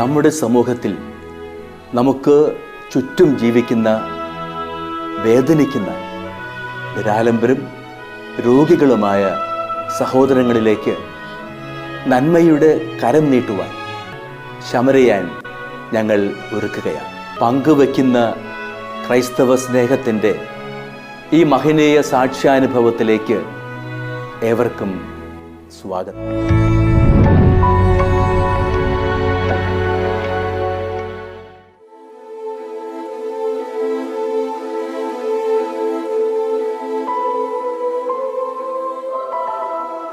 നമ്മുടെ സമൂഹത്തിൽ നമുക്ക് ചുറ്റും ജീവിക്കുന്ന, വേദനിക്കുന്ന, നിരാലംബരും രോഗികളുമായ സഹോദരങ്ങളിലേക്ക് നന്മയുടെ കരം നീട്ടുവാൻ ശമരയാൻ ഞങ്ങൾ ഒരുക്കുകയാണ്. പങ്കുവയ്ക്കുന്ന ക്രൈസ്തവ സ്നേഹത്തിൻ്റെ ഈ മഹനീയ സാക്ഷ്യാനുഭവത്തിലേക്ക് ഏവർക്കും സ്വാഗതം.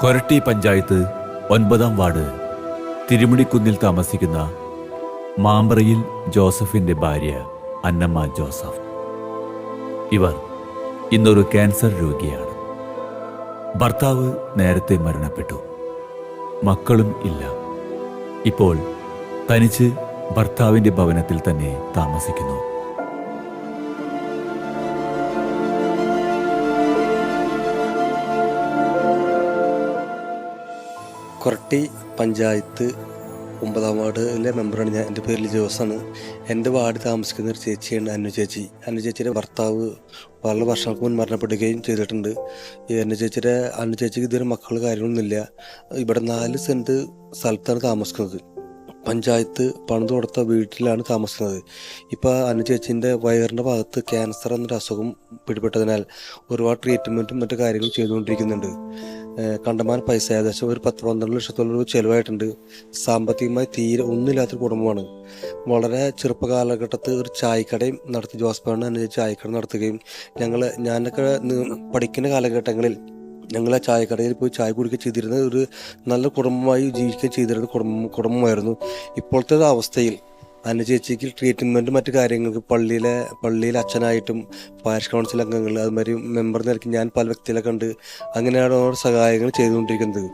കൊരട്ടി പഞ്ചായത്ത് 9-ാം വാർഡ് തിരുമുടിക്കുന്നിൽ താമസിക്കുന്ന മാമ്പറയിൽ ജോസഫിന്റെ ഭാര്യ അന്നമ്മ ജോസഫ്. ഇവർ ഇന്നൊരു ക്യാൻസർ രോഗിയാണ്. ഭർത്താവ് നേരത്തെ മരണപ്പെട്ടു. മക്കളും ഇല്ല. ഇപ്പോൾ തനിച്ച് ഭർത്താവിന്റെ ഭവനത്തിൽ തന്നെ താമസിക്കുന്നു. കൊരട്ടി പഞ്ചായത്ത് 9-ാം വാർഡിലെ മെമ്പറാണ് ഞാൻ. എൻ്റെ പേര് ജോസാണ്. എൻ്റെ വാർഡിൽ താമസിക്കുന്ന ഒരു ചേച്ചിയാണ് അന്നു ചേച്ചി. അന്നു ചേച്ചിയുടെ ഭർത്താവ് വളരെ വർഷങ്ങൾക്ക് മുൻ മരണപ്പെടുകയും ചെയ്തിട്ടുണ്ട്. അന്നു ചേച്ചിക്ക് ഇതുവരെ മക്കൾ കാര്യങ്ങളൊന്നുമില്ല. ഇവിടെ 4 സെൻറ്റ് സ്ഥലത്താണ് താമസിക്കുന്നത്. പഞ്ചായത്ത് പണിത് കൊടുത്ത വീട്ടിലാണ് താമസിക്കുന്നത്. ഇപ്പോൾ അന്നു ചേച്ചീൻ്റെ വയറിൻ്റെ ഭാഗത്ത് ക്യാൻസർ എന്നൊരു അസുഖം പിടിപെട്ടതിനാൽ ഒരുപാട് ട്രീറ്റ്മെൻറ്റും മറ്റു കാര്യങ്ങളും ചെയ്തുകൊണ്ടിരിക്കുന്നുണ്ട്. കണ്ടമാനം പൈസ, ഏകദേശം ഒരു 10-12 ലക്ഷത്തോളം രൂപ ചിലവായിട്ടുണ്ട്. സാമ്പത്തികമായി തീരെ ഒന്നുമില്ലാത്തൊരു കുടുംബമാണ്. വളരെ ചെറുപ്പ കാലഘട്ടത്തിൽ ഒരു ചായക്കടയും നടത്തി. ജോസഫാണ് അന്നു ചേച്ചി ചായക്കട നടത്തുകയും ഞാനൊക്കെ പഠിക്കുന്ന കാലഘട്ടങ്ങളിൽ ഞങ്ങൾ ആ ചായക്കടയിൽ പോയി ചായ കുടിക്കുക ചെയ്തിരുന്ന ഒരു നല്ല കുടുംബമായി ജീവിക്കുകയും ചെയ്തിരുന്ന കുടുംബമായിരുന്നു. ഇപ്പോഴത്തെ അവസ്ഥയിൽ അന്നു ചേച്ചിക്ക് ട്രീറ്റ്മെൻറ്റും മറ്റു കാര്യങ്ങൾക്ക് പള്ളിയിലെ അച്ഛനായിട്ടും പാരിഷ് കൗൺസിൽ അംഗങ്ങൾ, അതുമാതിരി മെമ്പർ നിലയ്ക്ക് ഞാൻ പല വ്യക്തികളെ കണ്ട് അങ്ങനെയാണ് അവർ സഹായങ്ങൾ ചെയ്തുകൊണ്ടിരിക്കുന്നത്.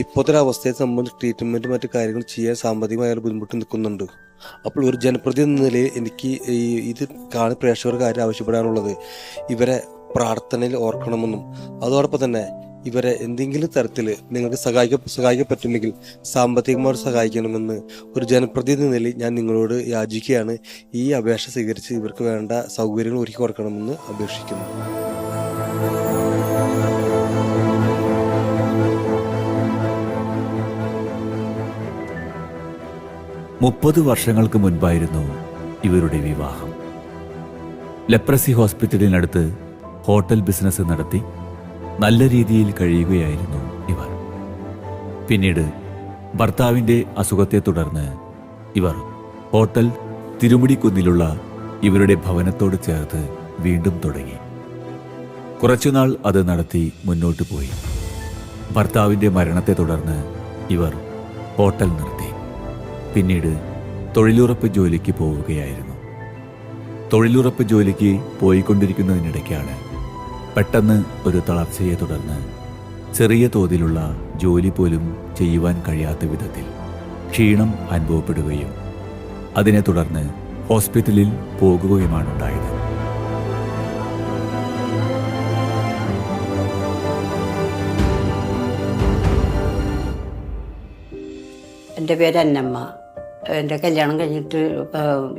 ഇപ്പോഴത്തെ അവസ്ഥയെ സംബന്ധിച്ച് ട്രീറ്റ്മെൻറ്റും മറ്റു കാര്യങ്ങൾ ചെയ്യാൻ സാമ്പത്തികമായ ബുദ്ധിമുട്ട് നിൽക്കുന്നുണ്ട്. അപ്പോൾ ഒരു ജനപ്രതിനിധി എന്ന നിലയിൽ എനിക്ക് ഇത് കാണി പ്രേക്ഷകർ കാര്യം ആവശ്യപ്പെടാനുള്ളത്, ഇവരെ പ്രാർത്ഥനയിൽ ഓർക്കണമെന്നും അതോടൊപ്പം തന്നെ ഇവരെ എന്തെങ്കിലും തരത്തിൽ നിങ്ങൾക്ക് സഹായിക്കാൻ പറ്റുമെങ്കിൽ സാമ്പത്തികമായി സഹായിക്കണമെന്ന് ഒരു ജനപ്രതിനിധി നിലയിൽ ഞാൻ നിങ്ങളോട് യാചിക്കുകയാണ്. ഈ അപേക്ഷ സ്വീകരിച്ച് ഇവർക്ക് വേണ്ട സൗകര്യങ്ങൾ ഒരുക്കി കൊടുക്കണമെന്ന് അപേക്ഷിക്കുന്നു. മുപ്പത് വർഷങ്ങൾക്ക് മുൻപായിരുന്നു ഇവരുടെ വിവാഹം. ലെപ്രസി ഹോസ്പിറ്റലിനടുത്ത് ഹോട്ടൽ ബിസിനസ് നടത്തി നല്ല രീതിയിൽ കഴിയുകയായിരുന്നു ഇവർ. പിന്നീട് ഭർത്താവിൻ്റെ അസുഖത്തെ തുടർന്ന് ഇവർ ഹോട്ടൽ തിരുമുടിക്കുന്നിലുള്ള ഇവരുടെ ഭവനത്തോട് ചേർത്ത് വീണ്ടും തുടങ്ങി. കുറച്ചുനാൾ അത് നടത്തി മുന്നോട്ട് പോയി. ഭർത്താവിൻ്റെ മരണത്തെ തുടർന്ന് ഇവർ ഹോട്ടൽ നിർത്തി. പിന്നീട് തൊഴിലുറപ്പ് ജോലിക്ക് പോവുകയായിരുന്നു. തൊഴിലുറപ്പ് ജോലിക്ക് പോയിക്കൊണ്ടിരിക്കുന്നതിനിടയ്ക്കാണ് പെട്ടെന്ന് ഒരു തളർച്ചയെ തുടർന്ന് ചെറിയ തോതിലുള്ള ജോലി പോലും ചെയ്യുവാൻ കഴിയാത്ത വിധത്തിൽ ക്ഷീണം അനുഭവപ്പെടുകയും അതിനെ തുടർന്ന് ഹോസ്പിറ്റലിൽ പോകുകയുമാണുണ്ടായത്. എൻ്റെ പേര് അന്നമ്മ. എൻ്റെ കല്യാണം കഴിഞ്ഞിട്ട്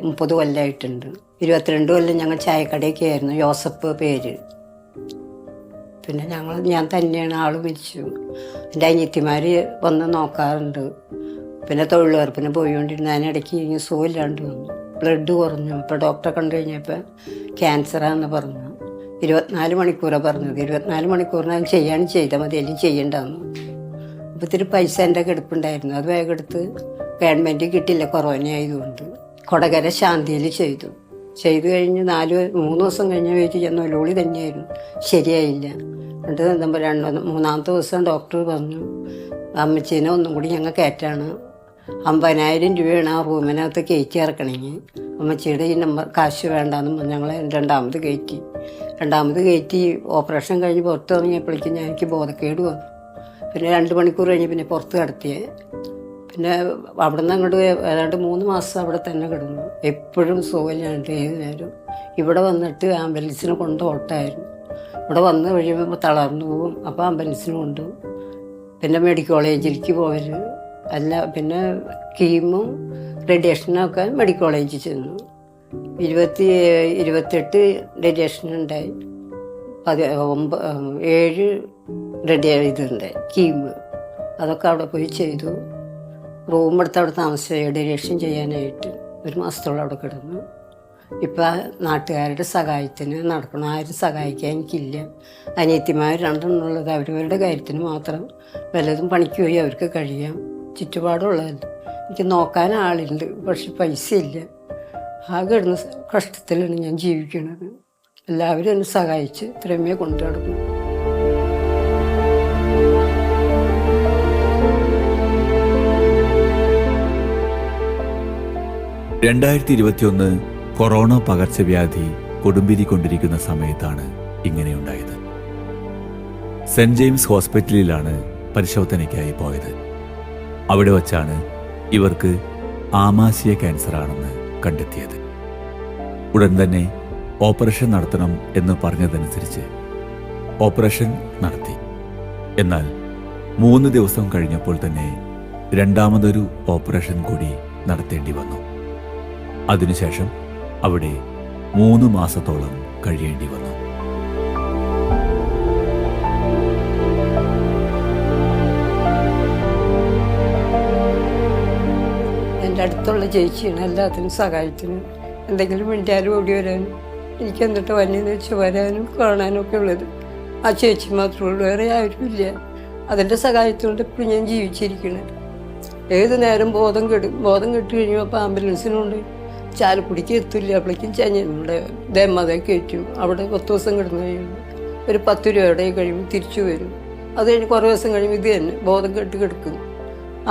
30 കൊല്ലമായിട്ടുണ്ട്. 22 കൊല്ലം ഞങ്ങൾ ചായക്കടയൊക്കെ ആയിരുന്നു. ജോസഫ് പേര്. പിന്നെ ഞാൻ തന്നെയാണ്. ആൾ മരിച്ചു. എൻ്റെ അനിയത്തിമാർ വന്ന് നോക്കാറുണ്ട്. പിന്നെ തൊഴിലുറപ്പിന് പോയിക്കൊണ്ടിരുന്നു. അതിനിടയ്ക്ക് സുഖമില്ലാണ്ട് വന്നു. ബ്ലഡ് കുറഞ്ഞു. അപ്പോൾ ഡോക്ടറെ കണ്ടു കഴിഞ്ഞപ്പോൾ ക്യാൻസറാണെന്ന് പറഞ്ഞു. 24 മണിക്കൂറാണ് പറഞ്ഞത്. 24 മണിക്കൂറിന് ചെയ്താൽ മതി, അല്ലെങ്കിൽ ചെയ്യണ്ടെന്ന്. അപ്പോൾ ഇത്തിരി പൈസ എൻ്റെ കിടപ്പുണ്ടായിരുന്നു. അത് വേഗം എടുത്ത് ഗവൺമെൻറ് കിട്ടില്ല, കൊറോന ആയതുകൊണ്ട്. കൊടകര ശാന്തിയിൽ ചെയ്തു കഴിഞ്ഞ് 3 ദിവസം കഴിഞ്ഞ വെയിറ്റ് ചെന്ന ഒലോളി തന്നെയായിരുന്നു. ശരിയായില്ല. എന്നിട്ട് 3-ാമത്തെ ദിവസം ഡോക്ടർ പറഞ്ഞു, അമ്മച്ചീനെ ഒന്നും കൂടി ഞങ്ങൾ കയറ്റാണ്, 50,000 രൂപയാണ് ആ റൂമിനകത്ത് കയറ്റി ഇറക്കണമെങ്കിൽ. അമ്മച്ചിയുടെ ഈ കാശ് വേണ്ടാന്ന് ഞങ്ങൾ രണ്ടാമത് കയറ്റി ഓപ്പറേഷൻ കഴിഞ്ഞ് പുറത്ത് ഇറങ്ങിയപ്പോഴേക്കും എനിക്ക് ബോധക്കേട് വന്നു. പിന്നെ 2 മണിക്കൂർ കഴിഞ്ഞ് പിന്നെ പുറത്ത് കിടത്തിയേ. പിന്നെ അവിടെ നിന്ന് അങ്ങോട്ട് ഏതാണ്ട് 3 മാസം അവിടെ തന്നെ കിടന്നു. എപ്പോഴും സുഖമില്ലാണ്ട് ഏത് നേരം. ഇവിടെ വന്നിട്ട് ആംബുലൻസിന് കൊണ്ട് ഓട്ടമായിരുന്നു. ഇവിടെ വന്ന് കഴിയുമ്പോൾ തളർന്നു പോകും. അപ്പോൾ ആംബുലൻസിന് കൊണ്ടുപോകും. പിന്നെ മെഡിക്കൽ കോളേജിലേക്ക് പോകല്. പിന്നെ കീമും റേഡിയേഷനൊക്കെ മെഡിക്കൽ കോളേജിൽ ചെന്നു. 28 റേഡിയേഷൻ ഉണ്ടായി. 7 ഇതുണ്ടായി കീമ്. അതൊക്കെ അവിടെ പോയി ചെയ്തു. റൂം എടുത്ത് അവിടെ താമസിച്ചു റേഡിയേഷൻ ചെയ്യാനായിട്ട്. 1 മാസത്തോളം അവിടെ കിടന്നു. ഇപ്പം നാട്ടുകാരുടെ സഹായത്തിന് നടക്കണം. ആരും സഹായിക്കാൻ എനിക്കില്ല. അനിയത്തിമാർ 2 എണ്ണമുള്ളത് അവരവരുടെ കാര്യത്തിന് മാത്രം വല്ലതും പണിക്ക് പോയി അവർക്ക് കഴിയാം. ചുറ്റുപാടുള്ളതല്ല. എനിക്ക് നോക്കാൻ ആളുണ്ട്, പക്ഷെ പൈസ ഇല്ല. ആകെ കിടന്ന കഷ്ടത്തിലാണ് ഞാൻ ജീവിക്കുന്നത്. എല്ലാവരും എന്നെ സഹായിച്ച് ഇത്രയുമേ കൊണ്ടു നടന്നു. കൊറോണ പകർച്ചവ്യാധി കൊടുമ്പിരിക്കൊണ്ടിരിക്കുന്ന സമയത്താണ് ഇങ്ങനെയുണ്ടായത്. സെന്റ് ജെയിംസ് ഹോസ്പിറ്റലിലാണ് പരിശോധനയ്ക്കായി പോയത്. അവിടെ വച്ചാണ് ഇവർക്ക് ആമാശയ ക്യാൻസറാണെന്ന് കണ്ടെത്തിയത്. ഉടൻ തന്നെ ഓപ്പറേഷൻ നടത്തണം എന്ന് പറഞ്ഞതനുസരിച്ച് ഓപ്പറേഷൻ നടത്തി. എന്നാൽ 3 ദിവസം കഴിഞ്ഞപ്പോൾ തന്നെ രണ്ടാമതൊരു ഓപ്പറേഷൻ കൂടി നടത്തേണ്ടി വന്നു. അതിനുശേഷം അവിടെ 3 മാസത്തോളം കഴിയേണ്ടി വന്നു. എൻ്റെ അടുത്തുള്ള ചേച്ചിയാണ് എല്ലാത്തിനും സഹായത്തിനും. എന്തെങ്കിലും മിണ്ടാലും ഓടി വരാനും എനിക്ക് എന്നിട്ട് വന്നെന്ന് വെച്ച് വരാനും കാണാനും ഒക്കെ ഉള്ളത് ആ ചേച്ചി മാത്രമേ ഉള്ളൂ. വേറെ ആരുമില്ല. അതിൻ്റെ സഹായത്തോണ്ട് ഇപ്പോഴും ഞാൻ ജീവിച്ചിരിക്കുന്നത്. ഏത് നേരം ബോധം കെട്ട് കഴിയുമ്പോൾ ആംബുലൻസിനുണ്ട് ചാലക്കുടിക്ക് എത്തില്ല. അപ്പോഴേക്കും നമ്മുടെ ദേമതയെ കയറ്റും. അവിടെ 10 ദിവസം കിടന്നു കഴിയുമ്പോൾ ഒരു 10 രൂപയുടെ കഴിയുമ്പോൾ തിരിച്ചു വരും. അത് കഴിഞ്ഞ് കുറേ ദിവസം കഴിയുമ്പോൾ ഇത് തന്നെ ബോധം കെട്ട് കിടക്കും.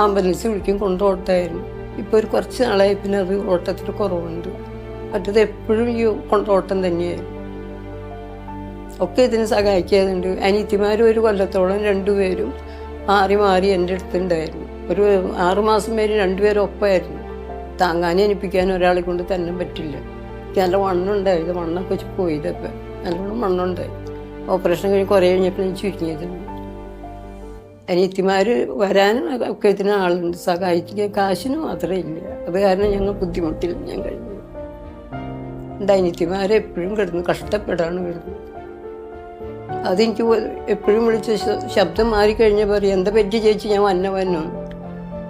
ആംബുലൻസ് വിളിക്കും, കൊണ്ടോട്ടായിരുന്നു. ഇപ്പോൾ ഒരു കുറച്ച് നാളായി പിന്നെ അത് ഓട്ടത്തിൽ കുറവുണ്ട്. മറ്റത് എപ്പോഴും ഈ കൊണ്ടോട്ടം തന്നെയായിരുന്നു. ഒക്കെ ഇതിന് സഹായിക്കാറുണ്ട്. അനിയത്തിമാരും ഒരു കൊല്ലത്തോളം 2 പേരും മാറി മാറി എൻ്റെ അടുത്തുണ്ടായിരുന്നു. ഒരു 6 മാസം വരെ 2 പേരും ഒപ്പമായിരുന്നു. താങ്ങാനും എനിപ്പിക്കാനും ഒരാളെ കൊണ്ട് തന്നെ പറ്റില്ല. എനിക്ക് നല്ല വണ്ണുണ്ടായത്. വണ്ണൊക്കെ വെച്ച് പോയതപ്പം നല്ലോണം വണ്ണുണ്ടായി. ഓപ്പറേഷൻ കഴിഞ്ഞ് കുറേ കഴിഞ്ഞപ്പോൾ ഞാൻ ചുരുങ്ങിയതാണ്. അനിയത്തിമാർ വരാനും ഒക്കെ ഇതിന് ആളുണ്ട്. സഹായിക്കാൻ കാശിന് മാത്രമേ ഇല്ല. അത് കാരണം ഞങ്ങൾ ബുദ്ധിമുട്ടിൽ ഞാൻ കഴിഞ്ഞു. എൻ്റെ അനിയത്തിമാരെ എപ്പോഴും കിടന്നു കഷ്ടപ്പെടാണ് കിടന്നു. അതെനിക്ക് എപ്പോഴും വിളിച്ച് ശബ്ദം മാറിക്കഴിഞ്ഞാൽ പറയും, എന്താ പറ്റി ചേച്ചി, ഞാൻ വന്നു.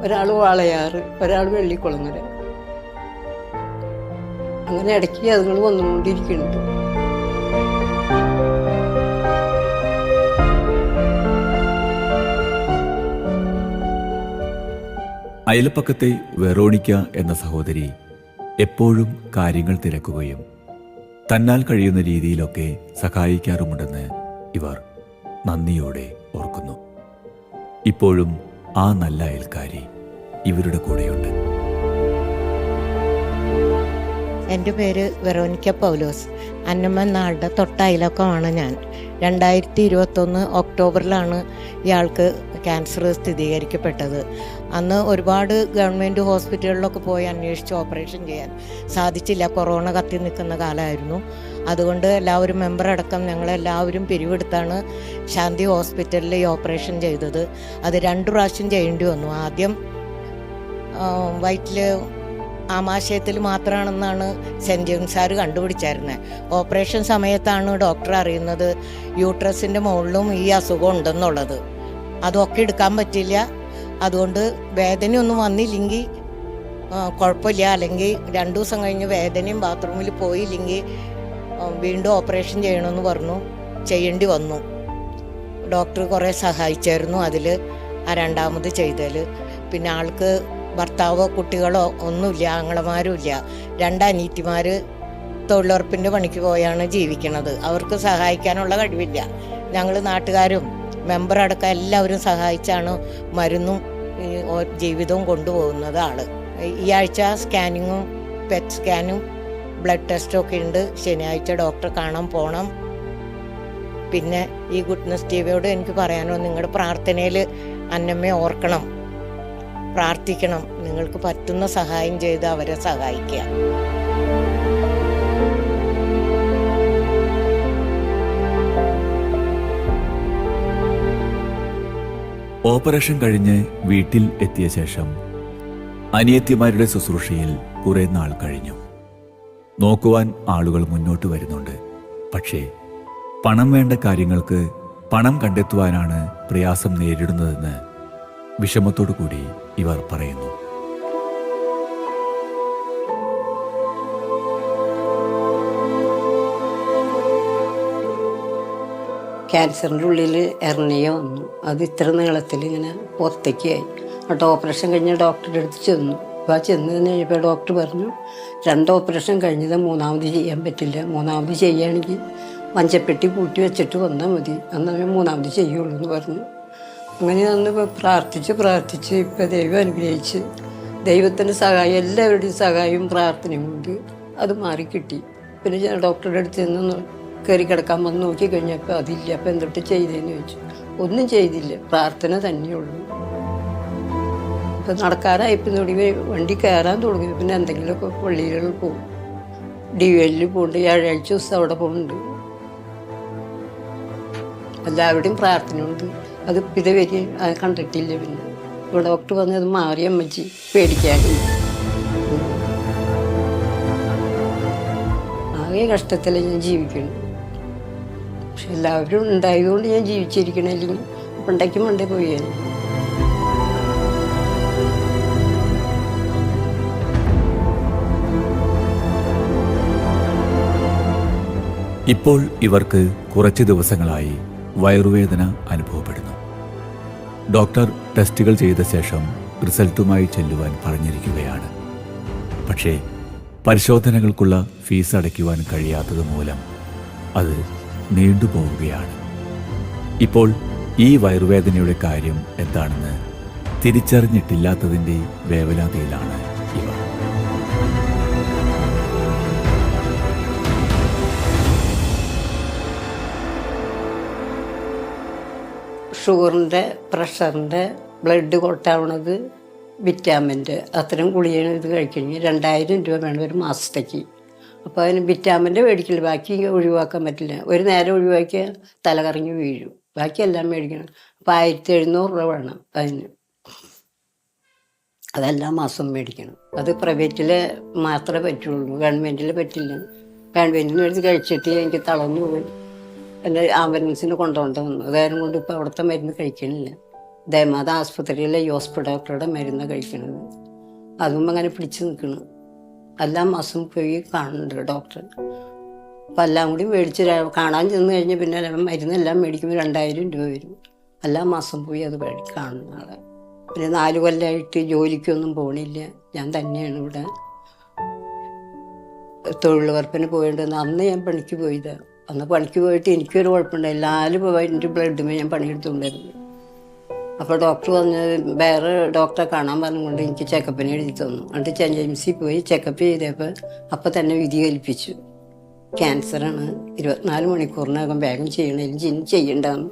ഒരാൾ വാളയാറ്, ഒരാൾ വെള്ളിക്കുളങ്ങര. അങ്ങനെ ഇടയ്ക്ക് അതുങ്ങൾ വന്നുകൊണ്ടിരിക്കുന്നുണ്ട്. അയൽപ്പക്കത്തെ വെറോണിക്ക എന്ന സഹോദരി എപ്പോഴും കാര്യങ്ങൾ തിരക്കുകയും തന്നാൽ കഴിയുന്ന രീതിയിലൊക്കെ സഹായിക്കാറുമുണ്ടെന്ന് ഇവർ നന്ദിയോടെ ഓർക്കുന്നു. ഇപ്പോഴും ആ നല്ല അയൽക്കാരി ഇവരുടെ കൂടെയുണ്ട്. എൻ്റെ പേര് വെറോനിക്ക പൗലോസ്. അന്നമ്മൻ നാടിൻ്റെ തൊട്ടയലൊക്കമാണ് ഞാൻ. 2021 ഒക്ടോബറിലാണ് ഇയാൾക്ക് ക്യാൻസർ സ്ഥിരീകരിക്കപ്പെട്ടത്. അന്ന് ഒരുപാട് ഗവൺമെൻറ് ഹോസ്പിറ്റലുകളിലൊക്കെ പോയി അന്വേഷിച്ച് ഓപ്പറേഷൻ ചെയ്യാൻ സാധിച്ചില്ല. കൊറോണ കത്തി നിൽക്കുന്ന കാലമായിരുന്നു. അതുകൊണ്ട് എല്ലാവരും മെമ്പറടക്കം ഞങ്ങളെല്ലാവരും പിരിവെടുത്താണ് ശാന്തി ഹോസ്പിറ്റലിൽ ഈ ഓപ്പറേഷൻ ചെയ്തത്. അത് 2 പ്രാവശ്യം ചെയ്യേണ്ടി വന്നു. ആദ്യം വയറ്റിൽ ആമാശയത്തിൽ മാത്രമാണെന്നാണ് സെൻറ്റ് ജെയിംസുകാർ കണ്ടുപിടിച്ചായിരുന്നത്. ഓപ്പറേഷൻ സമയത്താണ് ഡോക്ടർ അറിയുന്നത് യൂട്രസിൻ്റെ മുകളിലും ഈ അസുഖം ഉണ്ടെന്നുള്ളത്. അതൊക്കെ എടുക്കാൻ പറ്റില്ല. അതുകൊണ്ട് വേദനയൊന്നും വന്നില്ലെങ്കിൽ കുഴപ്പമില്ല. അല്ലെങ്കിൽ 2 ദിവസം കഴിഞ്ഞ് വേദനയും ബാത്റൂമിൽ പോയില്ലെങ്കിൽ വീണ്ടും ഓപ്പറേഷൻ ചെയ്യണമെന്ന് പറഞ്ഞു. ചെയ്യേണ്ടി വന്നു. ഡോക്ടർ കുറേ സഹായിച്ചായിരുന്നു അതിൽ, ആ 2ാമത് ചെയ്തതിൽ. പിന്നെ ആൾക്ക് ഭർത്താവോ കുട്ടികളോ ഒന്നുമില്ല, ആങ്ങളമാരും ഇല്ല. 2 അനിയത്തിമാർ തൊഴിലുറപ്പിൻ്റെ പണിക്ക് പോയാണ് ജീവിക്കുന്നത്. അവർക്ക് സഹായിക്കാനുള്ള കഴിവില്ല. ഞങ്ങൾ നാട്ടുകാരും മെമ്പറടക്കം എല്ലാവരും സഹായിച്ചാണ് മരുന്നും ജീവിതവും കൊണ്ടുപോകുന്നത് ആള്. ഈ ആഴ്ച സ്കാനിങ്ങും പെറ്റ് സ്കാനും ബ്ലഡ് ടെസ്റ്റും ഒക്കെ ഉണ്ട്. ശനിയാഴ്ച ഡോക്ടറെ കാണാൻ പോകണം. പിന്നെ ഈ ഗുഡ്നസ് ടിവിയോട് എനിക്ക് പറയാനോ, നിങ്ങളുടെ പ്രാർത്ഥനയിൽ അന്നമ്മയെ ഓർക്കണം, പ്രാർത്ഥിക്കണം. നിങ്ങൾക്ക് പറ്റുന്ന സഹായം ചെയ്ത് അവരെ സഹായിക്കുക. ഓപ്പറേഷൻ കഴിഞ്ഞ് വീട്ടിൽ എത്തിയ ശേഷം അനിയത്തിമാരുടെ ശുശ്രൂഷയിൽ കുറെ നാൾ കഴിഞ്ഞു. നോക്കുവാൻ ആളുകൾ മുന്നോട്ട് വരുന്നുണ്ട്. പക്ഷേ പണം വേണ്ട കാര്യങ്ങൾക്ക് പണം കണ്ടെത്തുവാനാണ് പ്രയാസം നേരിടുന്നതെന്ന് വിഷമത്തോടു കൂടി ഇവർ പറയുന്നു. ക്യാൻസറിൻ്റെ ഉള്ളിൽ എർണിയ വന്നു. അത് ഇത്ര നീളത്തിൽ ഇങ്ങനെ പുറത്തേക്കായി. എന്നിട്ട് ഓപ്പറേഷൻ കഴിഞ്ഞ ഡോക്ടറുടെ അടുത്ത് ചെന്നു. അപ്പോൾ ചെന്ന് കഴിഞ്ഞപ്പോൾ ഡോക്ടർ പറഞ്ഞു 2 ഓപ്പറേഷൻ കഴിഞ്ഞത് 3ാമത് ചെയ്യാൻ പറ്റില്ല. 3ാമത് ചെയ്യുകയാണെങ്കിൽ മഞ്ചപ്പെട്ടി കൂട്ടി വെച്ചിട്ട് വന്നാൽ മതി, എന്നാൽ 3ാമത് ചെയ്യുള്ളൂ എന്ന് പറഞ്ഞു. അങ്ങനെ അന്ന് പ്രാർത്ഥിച്ച് ഇപ്പം ദൈവം അനുഗ്രഹിച്ച് ദൈവത്തിൻ്റെ സഹായം, എല്ലാവരുടെയും സഹായവും പ്രാർത്ഥനയും കൊണ്ട് അത് മാറിക്കിട്ടി. പിന്നെ ഞാൻ ഡോക്ടറുടെ അടുത്ത് ചെന്ന് കയറി കിടക്കാൻ വന്ന് നോക്കി കഴിഞ്ഞപ്പോൾ അതില്ല. അപ്പം എന്തൊട്ട് ചെയ്തതെന്ന് ചോദിച്ചു. ഒന്നും ചെയ്തില്ല, പ്രാർത്ഥന തന്നെയുള്ളൂ. ഇപ്പം നടക്കാറായപ്പോൾ തുടങ്ങി, വണ്ടി കയറാൻ തുടങ്ങി. പിന്നെ എന്തെങ്കിലുമൊക്കെ പള്ളികളിൽ പോകും, DVL പോകുന്നുണ്ട്, വ്യാഴാഴ്ച ദിവസം അവിടെ പോകുന്നുണ്ട്. എല്ലാവരുടെയും പ്രാർത്ഥനയുണ്ട്. അത് ഇതുവരെ കണ്ടിട്ടില്ല. പിന്നെ ഇപ്പോൾ ഡോക്ടർ പറഞ്ഞത് മാറി അമ്മച്ചി പേടിക്കാനും. ആകെ കഷ്ടത്തിലെ ഞാൻ ജീവിക്കണം. പക്ഷെ എല്ലാവരും ഉണ്ടായതുകൊണ്ട് ഞാൻ ജീവിച്ചിരിക്കണം. അല്ലെങ്കിൽ ഉണ്ടാക്കി മണ്ടേ പോയാൽ. ഇപ്പോൾ ഇവർക്ക് കുറച്ച് ദിവസങ്ങളായി വയറുവേദന അനുഭവപ്പെടുന്നു. ഡോക്ടർ ടെസ്റ്റുകൾ ചെയ്ത ശേഷം റിസൾട്ടുമായി ചെല്ലുവാൻ പറഞ്ഞിരിക്കുകയാണ്. പക്ഷേ പരിശോധനകൾക്കുള്ള ഫീസ് അടയ്ക്കുവാൻ കഴിയാത്തത് മൂലം അത് നീണ്ടുപോവുകയാണ്. ഇപ്പോൾ ഈ വയറുവേദനയുടെ കാര്യം എന്താണെന്ന് തിരിച്ചറിഞ്ഞിട്ടില്ലാത്തതിൻ്റെ വേവലാതിയിലാണ് ഇവർ. ഷുഗറിൻ്റെ, പ്രഷറിൻ്റെ, ബ്ലഡ് കൊട്ടാവണത്, വിറ്റാമിൻ്റെ അത്തരം ഗുളികയാണ് ഇത് കഴിക്കണമെങ്കിൽ 2000 രൂപ വേണം ഒരു മാസത്തേക്ക്. അപ്പോൾ അതിന് വിറ്റാമിൻ്റെ മേടിക്കില്ല, ബാക്കി ഒഴിവാക്കാൻ പറ്റില്ല. ഒരു നേരം ഒഴിവാക്കിയാൽ തലകറങ്ങി വീഴും, ബാക്കിയെല്ലാം മേടിക്കണം. അപ്പോൾ 1700 രൂപ വേണം അതിന്. അതെല്ലാം മാസം മേടിക്കണം. അത് പ്രൈവറ്റിൽ മാത്രമേ പറ്റുള്ളൂ, ഗവൺമെൻറ്റിൽ പറ്റില്ല. ഗവൺമെൻറ്റിൽ നിന്ന് എടുത്ത് കഴിച്ചിട്ട് എനിക്ക് തളർന്നു പോയി. എൻ്റെ ആംബുലൻസിന് കൊണ്ടുപോകേണ്ട വന്നു. അതായത് കൊണ്ട് ഇപ്പോൾ അവിടുത്തെ മരുന്ന് കഴിക്കണില്ല. ദേമാത ആസ്പത്രിയിലെ യോസ്പ ഡോക്ടറുടെ മരുന്ന് കഴിക്കണത്. അതും അങ്ങനെ പിടിച്ച് നിൽക്കണം. എല്ലാ മാസം പോയി കാണുന്നുണ്ട് ഡോക്ടർ. അപ്പം എല്ലാം കൂടി മേടിച്ച് കാണാൻ ചെന്ന് കഴിഞ്ഞ് പിന്നെ മരുന്നെല്ലാം മേടിക്കുമ്പോൾ 2000 രൂപ വരും. എല്ലാ മാസം പോയി അത് കാണുന്ന ആളെ. പിന്നെ 4 കൊല്ലമായിട്ട് ജോലിക്കൊന്നും പോകണില്ല. ഞാൻ തന്നെയാണ് ഇവിടെ തൊഴിലുറപ്പിന് പോയിട്ടുണ്ട്. അന്ന് ഞാൻ പണിക്ക് പോയതാണ്. അന്ന് പണിക്ക് പോയിട്ട് എനിക്കൊരു കുഴപ്പമുണ്ടായില്ല. 4 പോയി എൻ്റെ ബ്ലഡുമേ ഞാൻ പണിയെടുത്തുകൊണ്ടിരുന്നു. അപ്പോൾ ഡോക്ടർ പറഞ്ഞത് വേറെ ഡോക്ടറെ കാണാൻ പറഞ്ഞുകൊണ്ട് എനിക്ക് ചെക്കപ്പിന് എഴുതി തന്നു. എന്നിട്ട് സെൻറ്റ് ജെയിംസിൽ പോയി ചെക്കപ്പ് ചെയ്തപ്പോൾ അപ്പം തന്നെ വിധി കൽപ്പിച്ചു, ക്യാൻസറാണ്, 24 മണിക്കൂറിനകം വേഗം ചെയ്യണമെങ്കിൽ ചെയ്യണ്ടെന്ന്.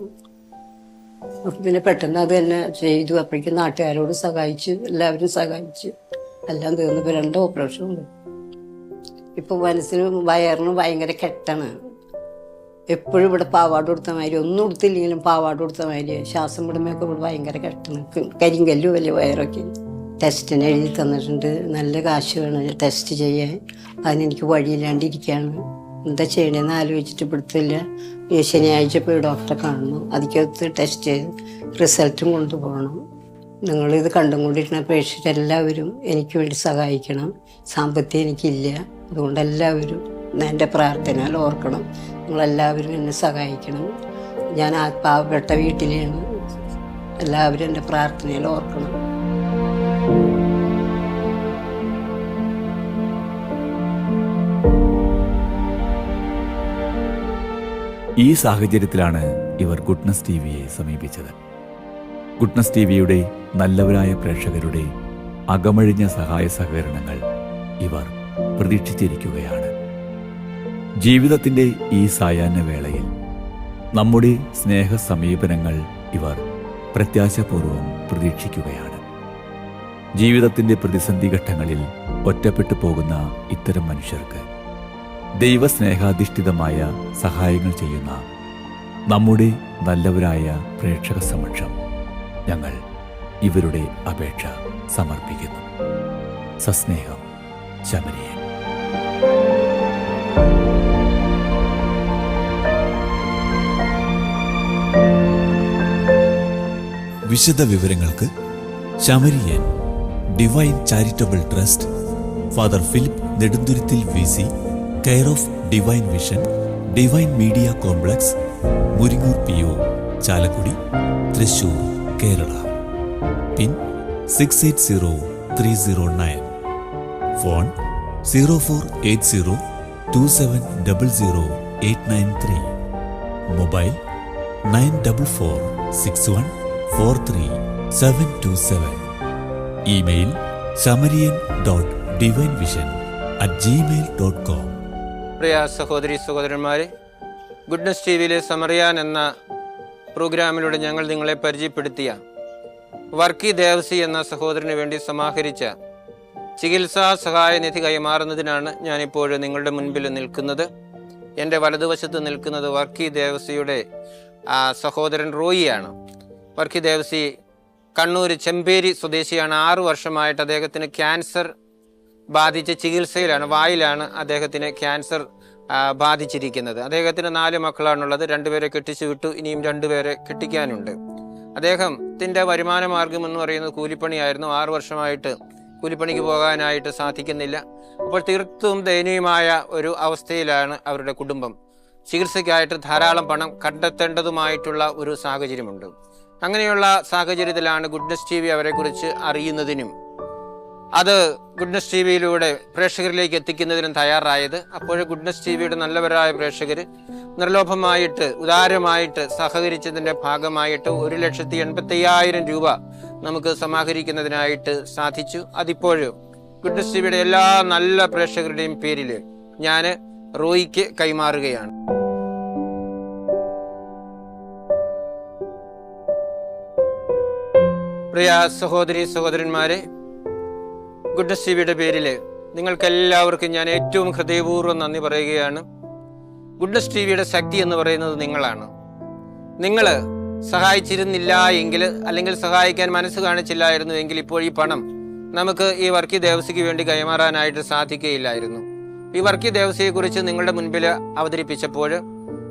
അപ്പം പിന്നെ പെട്ടെന്ന് അത് തന്നെ ചെയ്തു. അപ്പോഴേക്കും നാട്ടുകാരോട് സഹായിച്ചു, എല്ലാവരും സഹായിച്ചു. എല്ലാം തീർന്നപ്പോൾ 2 ഓപ്പറേഷൻ ഉണ്ട്. ഇപ്പോൾ മനസ്സിനും വയറിനും ഭയങ്കര കെട്ടാണ്. എപ്പോഴും ഇവിടെ പാവാട് കൊടുത്ത മാതിരി, ഒന്നും കൊടുത്തില്ലെങ്കിലും പാവാട് കൊടുത്ത മാതിരി. ശ്വാസം വിടുമ്പോഴൊക്കെ ഇവിടെ ഭയങ്കര കെട്ടാണ്, കരിങ്കല്ല് വലിയ വയറൊക്കെ. ടെസ്റ്റിന് എഴുതി തന്നിട്ടുണ്ട്. നല്ല കാശ് വേണം ടെസ്റ്റ് ചെയ്യാൻ. അതിനെനിക്ക് വഴിയില്ലാണ്ടിരിക്കുകയാണ്. എന്താ ചെയ്യണമെന്ന് ആലോചിച്ചിട്ട് പിടുത്തില്ല. ശനിയാഴ്ച പോയി ഡോക്ടറെ കാണണം. അതിക്കകത്ത് ടെസ്റ്റ് ചെയ്ത് റിസൾട്ടും കൊണ്ടുപോകണം. നിങ്ങളിത് കണ്ടുകൊണ്ടിരിക്കുന്ന പേഷ്യൻ്റ് എല്ലാവരും എനിക്ക് വേണ്ടി സഹായിക്കണം. സാമ്പത്തികം എനിക്കില്ല, അതുകൊണ്ട് എല്ലാവരും എൻ്റെ പ്രാർത്ഥനയിൽ ഓർക്കണം. നിങ്ങളെല്ലാവരും എന്നെ സഹായിക്കണം. ഞാൻ ആ പാവപ്പെട്ട വീട്ടിലാണ്. എല്ലാവരും എൻ്റെ പ്രാർത്ഥനയിൽ ഓർക്കണം. ഈ സാഹചര്യത്തിലാണ് ഇവർ ഗുഡ്നസ് ടിവിയെ സമീപിച്ചത്. ഗുഡ്നസ് ടിവിയുടെ നല്ലവരായ പ്രേക്ഷകരുടെ അകമഴിഞ്ഞ സഹായ സഹകരണങ്ങൾ ഇവർ പ്രതീക്ഷിച്ചിരിക്കുകയാണ്. ജീവിതത്തിൻ്റെ ഈ സായാഹ്നവേളയിൽ നമ്മുടെ സ്നേഹ സമീപനങ്ങൾ ഇവർ പ്രത്യാശപൂർവം പ്രതീക്ഷിക്കുകയാണ്. ജീവിതത്തിൻ്റെ പ്രതിസന്ധി ഘട്ടങ്ങളിൽ ഒറ്റപ്പെട്ടു പോകുന്ന ഇത്തരം മനുഷ്യർക്ക് ദൈവസ്നേഹാധിഷ്ഠിതമായ സഹായങ്ങൾ ചെയ്യുന്ന നമ്മുടെ നല്ലവരായ പ്രേക്ഷക സമക്ഷം ഞങ്ങൾ ഇവരുടെ അപേക്ഷ സമർപ്പിക്കുന്നു. സസ്നേഹം, ശമരിയൻ. വിശദ വിവരങ്ങൾക്ക് Samarian divine charitable trust, father Philip Nedunthuruthil VC, care of divine vision, divine media complex, Muringoor PO, Chalakudy, Thrissur, Kerala. Pin 680309. Phone 048027000893. Mobile 9446143727. Email samarian.divinevision@gmail.com. പ്രിയ സഹോദരി സഹോദരന്മാരെ, ഗുഡ്നസ് TVയിലെ സമറിയാൻ എന്ന പ്രോഗ്രാമിലൂടെ ഞങ്ങൾ നിങ്ങളെ പരിചയപ്പെടുത്തിയ വർക്കി ദേവസി എന്ന സഹോദരന് വേണ്ടി സമാഹരിച്ച ചികിത്സാ സഹായ നിധി കൈമാറുന്നതിനാണ് ഞാനിപ്പോൾ നിങ്ങളുടെ മുൻപിൽ നിൽക്കുന്നത്. എൻ്റെ വലതുവശത്ത് നിൽക്കുന്നത് വർക്കി ദേവസിയുടെ സഹോദരൻ റോയിയാണ്. വർക്കി ദേവസി കണ്ണൂർ ചെമ്പേരി സ്വദേശിയാണ്. 6 വർഷമായിട്ട് അദ്ദേഹത്തിന് ക്യാൻസർ ബാധിച്ച ചികിത്സയിലാണ്. വായിലാണ് അദ്ദേഹത്തിന് ക്യാൻസർ ബാധിച്ചിരിക്കുന്നത്. അദ്ദേഹത്തിന് 4 മക്കളാണുള്ളത്. 2 പേരെ കെട്ടിച്ചു വിട്ടു, ഇനിയും 2 പേരെ കെട്ടിക്കാനുണ്ട്. അദ്ദേഹത്തിൻ്റെ വരുമാന മാർഗം എന്ന് പറയുന്നത് കൂലിപ്പണിയായിരുന്നു. 6 വർഷമായിട്ട് കൂലിപ്പണിക്ക് പോകാനായിട്ട് സാധിക്കുന്നില്ല. അപ്പോൾ തീർത്തും ദയനീയമായ ഒരു അവസ്ഥയിലാണ് അവരുടെ കുടുംബം. ചികിത്സയ്ക്കായിട്ട് ധാരാളം പണം കണ്ടെത്തേണ്ടതുമായിട്ടുള്ള ഒരു സാഹചര്യമുണ്ട്. അങ്ങനെയുള്ള സാഹചര്യത്തിലാണ് ഗുഡ്നസ് TV അവരെക്കുറിച്ച് അറിയുന്നതിനും അത് ഗുഡ്നസ് TVയിലൂടെ പ്രേക്ഷകരിലേക്ക് എത്തിക്കുന്നതിനും തയ്യാറായത്. അപ്പോൾ ഗുഡ്നസ് TVയുടെ നല്ലവരായ പ്രേക്ഷകർ നിർലോഭമായിട്ട് ഉദാരമായിട്ട് സഹകരിച്ചതിൻ്റെ ഭാഗമായിട്ട് 1,85,000 രൂപ നമുക്ക് സമാഹരിക്കുന്നതിനായിട്ട് സാധിച്ചു. അതിപ്പോഴും ഗുഡ്നസ് TVയുടെ എല്ലാ നല്ല പ്രേക്ഷകരുടെയും പേരിൽ ഞാൻ റോയിക്ക് കൈമാറുകയാണ്. പ്രിയ സഹോദരി സഹോദരന്മാരെ, ഗുഡ്നസ് TVയുടെ പേരിൽ നിങ്ങൾക്കെല്ലാവർക്കും ഞാൻ ഏറ്റവും ഹൃദയപൂർവ്വം നന്ദി പറയുകയാണ്. ഗുഡ്നസ് TVയുടെ ശക്തി എന്ന് പറയുന്നത് നിങ്ങളാണ്. നിങ്ങൾ സഹായിച്ചിരുന്നില്ല എങ്കിൽ, അല്ലെങ്കിൽ സഹായിക്കാൻ മനസ്സ് കാണിച്ചില്ലായിരുന്നു എങ്കിൽ ഇപ്പോൾ ഈ പണം നമുക്ക് ഈ വർക്കി ദേവസിക്ക് വേണ്ടി കൈമാറാനായിട്ട് സാധിക്കുകയില്ലായിരുന്നു. ഈ വർക്കി ദേവസിയെക്കുറിച്ച് നിങ്ങളുടെ മുൻപിൽ അവതരിപ്പിച്ചപ്പോൾ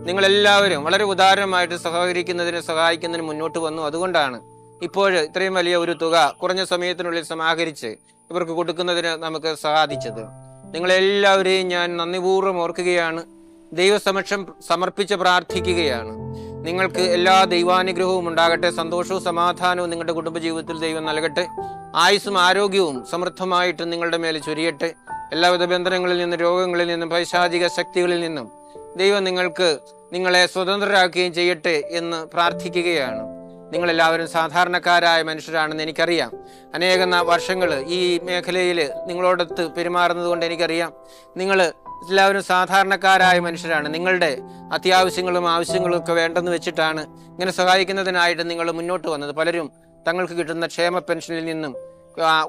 നിങ്ങളെല്ലാവരും വളരെ ഉദാരമായിട്ട് സഹായിക്കുന്നതിന് മുന്നോട്ട് വന്നു. അതുകൊണ്ടാണ് ഇപ്പോൾ ഇത്രയും വലിയ ഒരു തുക കുറഞ്ഞ സമയത്തിനുള്ളിൽ സമാഹരിച്ച് ഇവർക്ക് കൊടുക്കുന്നതിന് നമുക്ക് സാധിച്ചത്. നിങ്ങളെല്ലാവരെയും ഞാൻ നന്ദിപൂർവ്വം ഓർക്കുകയാണ്. ദൈവസമക്ഷം സമർപ്പിച്ച് പ്രാർത്ഥിക്കുകയാണ്. നിങ്ങൾക്ക് എല്ലാ ദൈവാനുഗ്രഹവും ഉണ്ടാകട്ടെ. സന്തോഷവും സമാധാനവും നിങ്ങളുടെ കുടുംബജീവിതത്തിൽ ദൈവം നൽകട്ടെ. ആയുസ്സും ആരോഗ്യവും സമൃദ്ധമായിട്ട് നിങ്ങളുടെ മേൽ ചൊരിയട്ടെ. എല്ലാവിധ ബന്ധനങ്ങളിൽ നിന്നും, രോഗങ്ങളിൽ നിന്നും, പൈശാചിക ശക്തികളിൽ നിന്നും ദൈവം നിങ്ങളെ സ്വതന്ത്രരാക്കുകയും ചെയ്യട്ടെ എന്ന് പ്രാർത്ഥിക്കുകയാണ്. നിങ്ങളെല്ലാവരും സാധാരണക്കാരായ മനുഷ്യരാണെന്ന് എനിക്കറിയാം. അനേകം വർഷങ്ങൾ ഈ മേഖലയിൽ നിങ്ങളോടൊത്ത് പെരുമാറുന്നത് കൊണ്ട് എനിക്കറിയാം. നിങ്ങൾ എല്ലാവരും സാധാരണക്കാരായ മനുഷ്യരാണ്. നിങ്ങളുടെ അത്യാവശ്യങ്ങളും ആവശ്യങ്ങളും ഒക്കെ വേണ്ടെന്ന് വെച്ചിട്ടാണ് ഇങ്ങനെ സഹായിക്കുന്നതിനായിട്ട് നിങ്ങൾ മുന്നോട്ട് വന്നത്. പലരും തങ്ങൾക്ക് കിട്ടുന്ന ക്ഷേമ പെൻഷനിൽ നിന്നും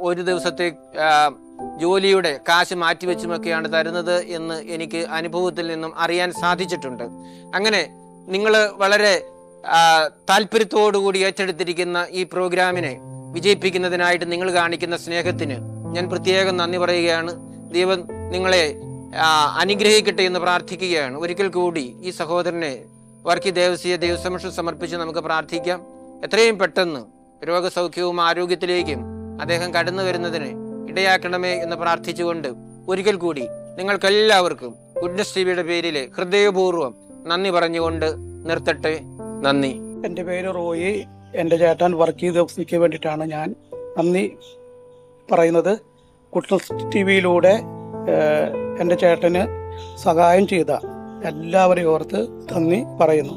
ഒരു ദിവസത്തെ ജോലിയുടെ കാശ് മാറ്റിവെച്ചുമൊക്കെയാണ് തരുന്നത് എന്ന് എനിക്ക് അനുഭവത്തിൽ നിന്നും അറിയാൻ സാധിച്ചിട്ടുണ്ട്. അങ്ങനെ നിങ്ങൾ വളരെ താല്പര്യത്തോടുകൂടി ഏറ്റെടുത്തിരിക്കുന്ന ഈ പ്രോഗ്രാമിനെ വിജയിപ്പിക്കുന്നതിനായിട്ട് നിങ്ങൾ കാണിക്കുന്ന സ്നേഹത്തിന് ഞാൻ പ്രത്യേകം നന്ദി പറയുകയാണ്. ദൈവം നിങ്ങളെ അനുഗ്രഹിക്കട്ടെ എന്ന് പ്രാർത്ഥിക്കുകയാണ്. ഒരിക്കൽ കൂടി ഈ സഹോദരനെ വർക്കി ദേവസിയെ ദൈവസമക്ഷം സമർപ്പിച്ച് നമുക്ക് പ്രാർത്ഥിക്കാം. എത്രയും പെട്ടെന്ന് രോഗസൗഖ്യവും ആരോഗ്യത്തിലേക്കും അദ്ദേഹം കടന്നു വരുന്നതിന് ഇടയാക്കണമേ എന്ന് പ്രാർത്ഥിച്ചുകൊണ്ട് ഒരിക്കൽ കൂടി നിങ്ങൾക്കെല്ലാവർക്കും ഗുഡ്നസ് TVയുടെ പേരിൽ ഹൃദയപൂർവ്വം നന്ദി പറഞ്ഞുകൊണ്ട് നിർത്തട്ടെ. നന്ദി. എൻ്റെ പേര് റോയി. എൻ്റെ ചേട്ടൻ വർക്കി ദേവസിക്ക് വേണ്ടിയിട്ടാണ് ഞാൻ നന്ദി പറയുന്നത്. ഗുഡ്നസ് TVയിലൂടെ എൻ്റെ ചേട്ടന് സഹായം ചെയ്ത എല്ലാവരെയും ഓർത്ത് നന്ദി പറയുന്നു.